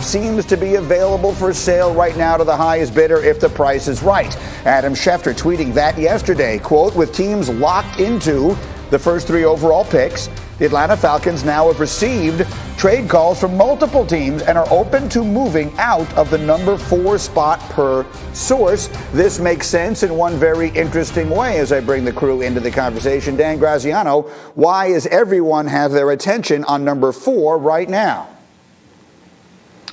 seems to be available for sale right now to the highest bidder if the price is right. Adam Schefter tweeting that yesterday, quote, with teams locked into the first 3 overall picks, the Atlanta Falcons now have received trade calls from multiple teams and are open to moving out of the number 4 spot per source. This makes sense in one very interesting way as I bring the crew into the conversation. Dan Graziano, why is everyone have their attention on number 4 right now?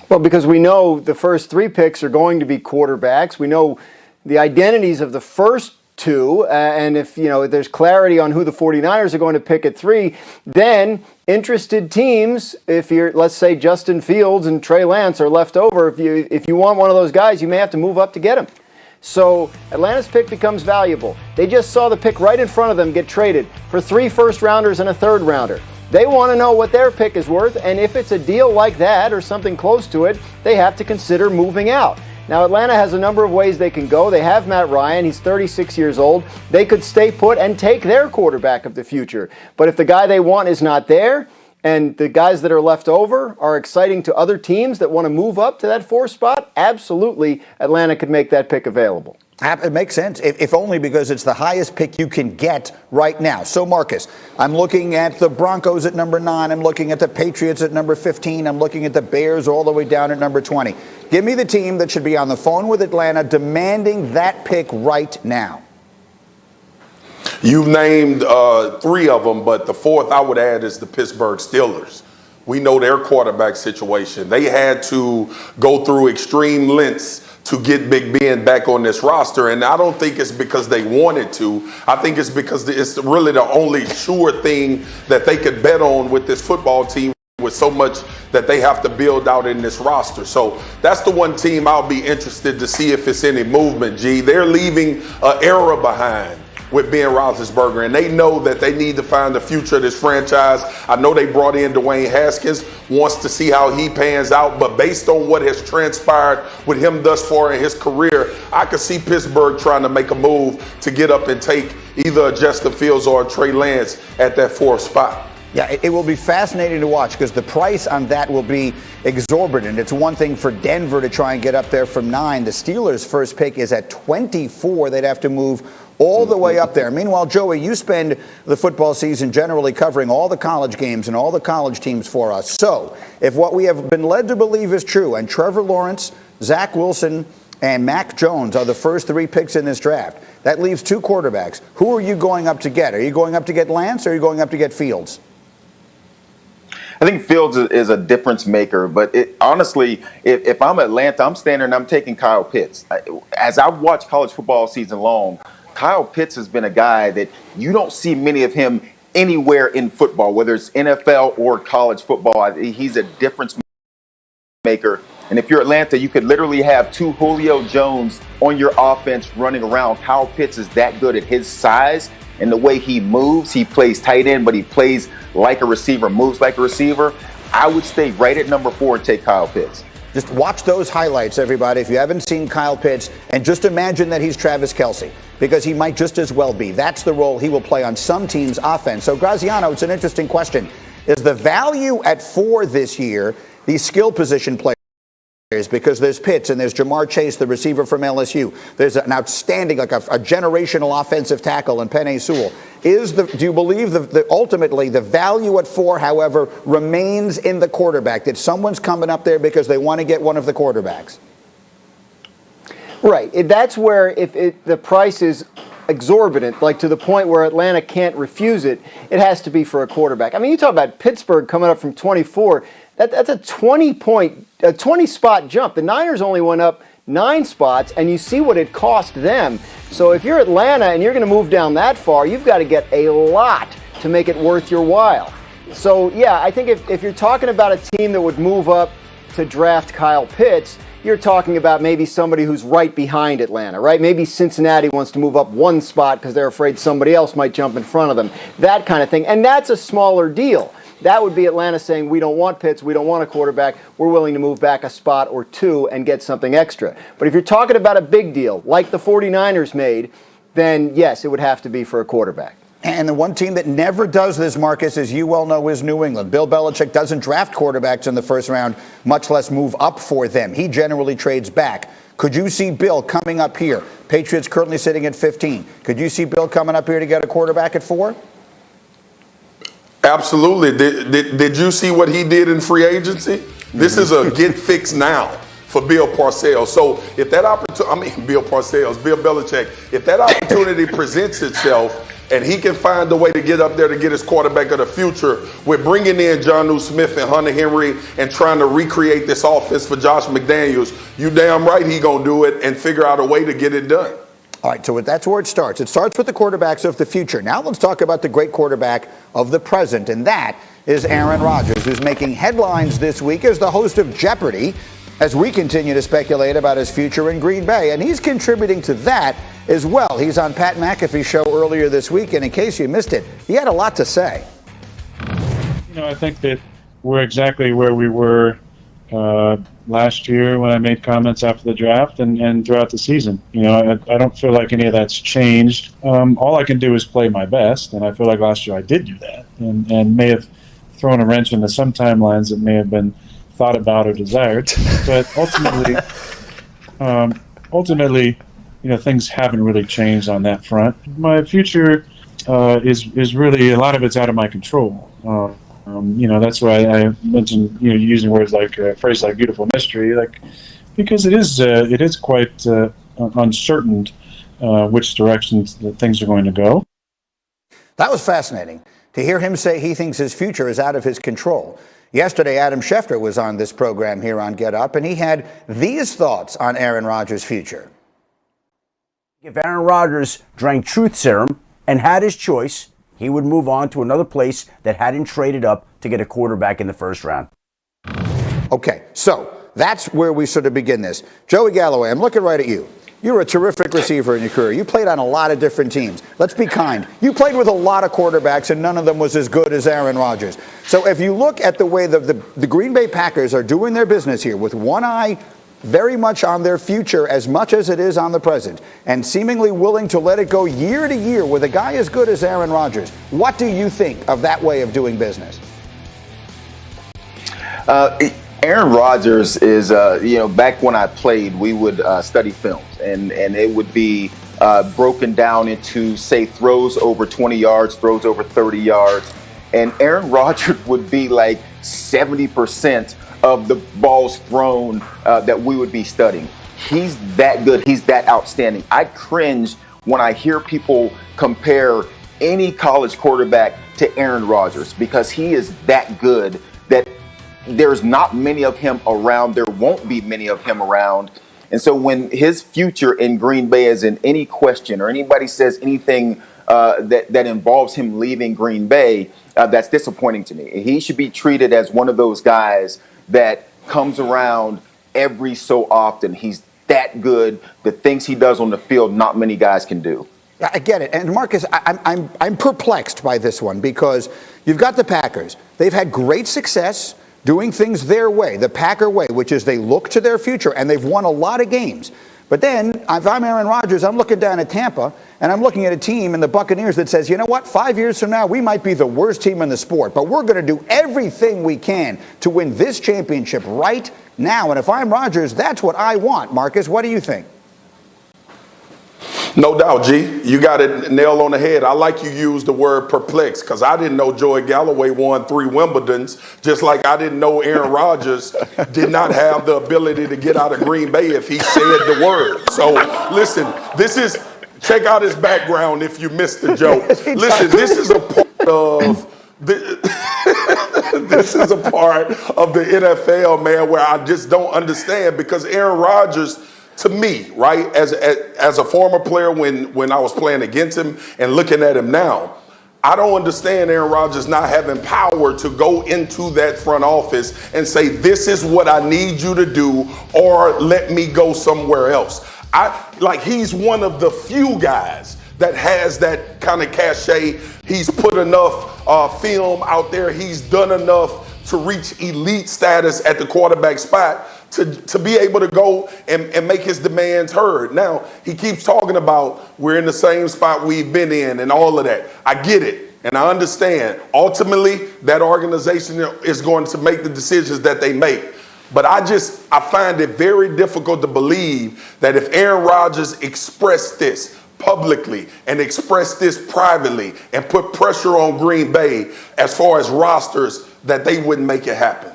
Well, because we know the first 3 picks are going to be quarterbacks. We know the identities of the first 2, and if there's clarity on who the 49ers are going to pick at 3, then interested teams, if you're, let's say, Justin Fields and Trey Lance are left over, if you want one of those guys, you may have to move up to get him. So Atlanta's pick becomes valuable. They just saw the pick right in front of them get traded for 3 first-rounders and a third-rounder. They want to know what their pick is worth, and if it's a deal like that or something close to it, they have to consider moving out. Now, Atlanta has a number of ways they can go. They have Matt Ryan. He's 36 years old. They could stay put and take their quarterback of the future. But if the guy they want is not there, and the guys that are left over are exciting to other teams that want to move up to that 4 spot, absolutely, Atlanta could make that pick available. It makes sense, if only because it's the highest pick you can get right now. So, Marcus, I'm looking at the Broncos at number 9. I'm looking at the Patriots at number 15. I'm looking at the Bears all the way down at number 20. Give me the team that should be on the phone with Atlanta demanding that pick right now. You've named 3 of them, but the 4th I would add is the Pittsburgh Steelers. We know their quarterback situation. They had to go through extreme lengths to get Big Ben back on this roster. And I don't think it's because they wanted to. I think it's because it's really the only sure thing that they could bet on with this football team, with so much that they have to build out in this roster. So that's the one team I'll be interested to see if it's any movement, G. They're leaving an era behind with Ben Roethlisberger, and they know that they need to find the future of this franchise. I know they brought in Dwayne Haskins, wants to see how he pans out, but based on what has transpired with him thus far in his career, I could see Pittsburgh trying to make a move to get up and take either a Justin Fields or a Trey Lance at that 4th spot. Yeah, it will be fascinating to watch because the price on that will be exorbitant. It's one thing for Denver to try and get up there from 9. The Steelers' first pick is at 24. They'd have to move all the way up there. Meanwhile, Joey, you spend the football season generally covering all the college games and all the college teams for us. So if what we have been led to believe is true, and Trevor Lawrence, Zach Wilson, and Mac Jones are the first 3 picks in this draft, that leaves 2 quarterbacks. Who are you going up to get? Are you going up to get Lance or are you going up to get Fields? I think Fields is a difference maker, but honestly, if I'm Atlanta, I'm standing and I'm taking Kyle Pitts. As I've watched college football season long, Kyle Pitts has been a guy that you don't see many of him anywhere in football, whether it's NFL or college football. He's a difference maker. And if you're Atlanta, you could literally have 2 Julio Jones on your offense running around. Kyle Pitts is that good at his size and the way he moves. He plays tight end, but he plays like a receiver, moves like a receiver. I would stay right at number 4 and take Kyle Pitts. Just watch those highlights, everybody, if you haven't seen Kyle Pitts, and just imagine that he's Travis Kelce, because he might just as well be. That's the role he will play on some teams' offense. So, Graziano, it's an interesting question. Is the value at 4 this year these skill position players? Because there's Pitts and there's Jamar Chase, the receiver from LSU. There's an outstanding, like a generational offensive tackle in Penei Sewell. Do you believe that ultimately the value at 4, however, remains in the quarterback, that someone's coming up there because they want to get one of the quarterbacks? Right. That's where if the price is exorbitant, like to the point where Atlanta can't refuse it, it has to be for a quarterback. I mean, you talk about Pittsburgh coming up from 24. That's a 20-spot jump. The Niners only went up 9 spots, and you see what it cost them. So if you're Atlanta and you're going to move down that far, you've got to get a lot to make it worth your while. So, yeah, I think if you're talking about a team that would move up to draft Kyle Pitts, you're talking about maybe somebody who's right behind Atlanta, right? Maybe Cincinnati wants to move up 1 spot because they're afraid somebody else might jump in front of them, that kind of thing. And that's a smaller deal. That would be Atlanta saying, we don't want Pitts, we don't want a quarterback, we're willing to move back a spot or 2 and get something extra. But if you're talking about a big deal, like the 49ers made, then yes, it would have to be for a quarterback. And the one team that never does this, Marcus, as you well know, is New England. Bill Belichick doesn't draft quarterbacks in the first round, much less move up for them. He generally trades back. Could you see Bill coming up here? Patriots currently sitting at 15. Could you see Bill coming up here to get a quarterback at 4? Absolutely. Did you see what he did in free agency? This is a get fixed now for Bill Parcells. So if that opportunity, Bill Belichick, if that opportunity presents itself and he can find a way to get up there to get his quarterback of the future with bringing in Jonnu Smith and Hunter Henry and trying to recreate this offense for Josh McDaniels, you damn right he gonna do it and figure out a way to get it done. All right, so that's where it starts. It starts with the quarterbacks of the future. Now let's talk about the great quarterback of the present, and that is Aaron Rodgers, who's making headlines this week as the host of Jeopardy! As we continue to speculate about his future in Green Bay. And he's contributing to that as well. He's on Pat McAfee's show earlier this week, and in case you missed it, he had a lot to say. I think that we're exactly where we were last year when I made comments after the draft and throughout the season. I don't feel like any of that's changed. All I can do is play my best, and I feel like last year I did do that and may have thrown a wrench into some timelines that may have been thought about or desired, but ultimately, things haven't really changed on that front. My future is really, a lot of it's out of my control. That's why I mentioned using words like a phrase like beautiful mystery, because it is quite uncertain which directions that things are going to go. That was fascinating to hear him say he thinks his future is out of his control. Yesterday, Adam Schefter was on this program here on Get Up, and he had these thoughts on Aaron Rodgers' future. If Aaron Rodgers drank truth serum and had his choice, he would move on to another place that hadn't traded up to get a quarterback in the first round. Okay, so that's where we sort of begin this. Joey Galloway, I'm looking right at you. You're a terrific receiver in your career. You played on a lot of different teams. Let's be kind. You played with a lot of quarterbacks, and none of them was as good as Aaron Rodgers. So if you look at the way the Green Bay Packers are doing their business here with one eye very much on their future as much as it is on the present, and seemingly willing to let it go year to year with a guy as good as Aaron Rodgers, what do you think of that way of doing business? Aaron Rodgers is, back when I played, we would study films, and it would be broken down into, say, throws over 20 yards, throws over 30 yards. And Aaron Rodgers would be like 70% of the balls thrown that we would be studying. He's that good. He's that outstanding. I cringe when I hear people compare any college quarterback to Aaron Rodgers, because he is that good that there's not many of him around. There won't be many of him around. And so when his future in Green Bay is in any question, or anybody says anything that involves him leaving Green Bay, that's disappointing to me. He should be treated as one of those guys that comes around every so often. He's that good. The things he does on the field, not many guys can do. I get it. And Marcus, I'm perplexed by this one, because you've got the Packers. They've had great success doing things their way, the Packer way, which is they look to their future, and they've won a lot of games. But then, if I'm Aaron Rodgers, I'm looking down at Tampa, and I'm looking at a team in the Buccaneers that says, you know what, 5 years from now, we might be the worst team in the sport, but we're going to do everything we can to win this championship right now. And if I'm Rodgers, that's what I want. Marcus, what do you think? No doubt, G. You got it nail on the head. I like you used the word perplexed, because I didn't know Joey Galloway won 3 Wimbledons, just like I didn't know Aaron Rodgers did not have the ability to get out of Green Bay if he said the word. So listen, check out his background if you missed the joke. Listen, this is a part of this is a part of the NFL, man, where I just don't understand, because Aaron Rodgers, to me, right, as a former player when I was playing against him and looking at him now, I don't understand Aaron Rodgers not having power to go into that front office and say, this is what I need you to do, or let me go somewhere else. He's one of the few guys that has that kind of cachet. He's put enough film out there. He's done enough to reach elite status at the quarterback spot to be able to go and make his demands heard. Now, he keeps talking about we're in the same spot we've been in and all of that. I get it, and I understand. Ultimately, that organization is going to make the decisions that they make. But I find it very difficult to believe that if Aaron Rodgers expressed this publicly and expressed this privately and put pressure on Green Bay as far as rosters, that they wouldn't make it happen.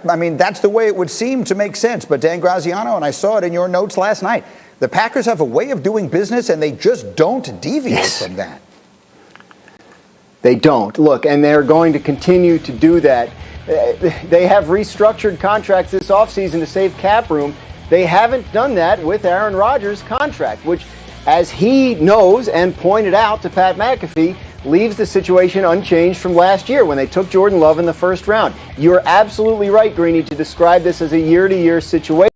I mean, that's the way it would seem to make sense. But Dan Graziano, and I saw it in your notes last night, the Packers have a way of doing business, and they just don't deviate from that. They don't. Look, and they're going to continue to do that. They have restructured contracts this offseason to save cap room. They haven't done that with Aaron Rodgers' contract, which, as he knows and pointed out to Pat McAfee, leaves the situation unchanged from last year when they took Jordan Love in the first round. You're absolutely right, Greeny, to describe this as a year-to-year situation.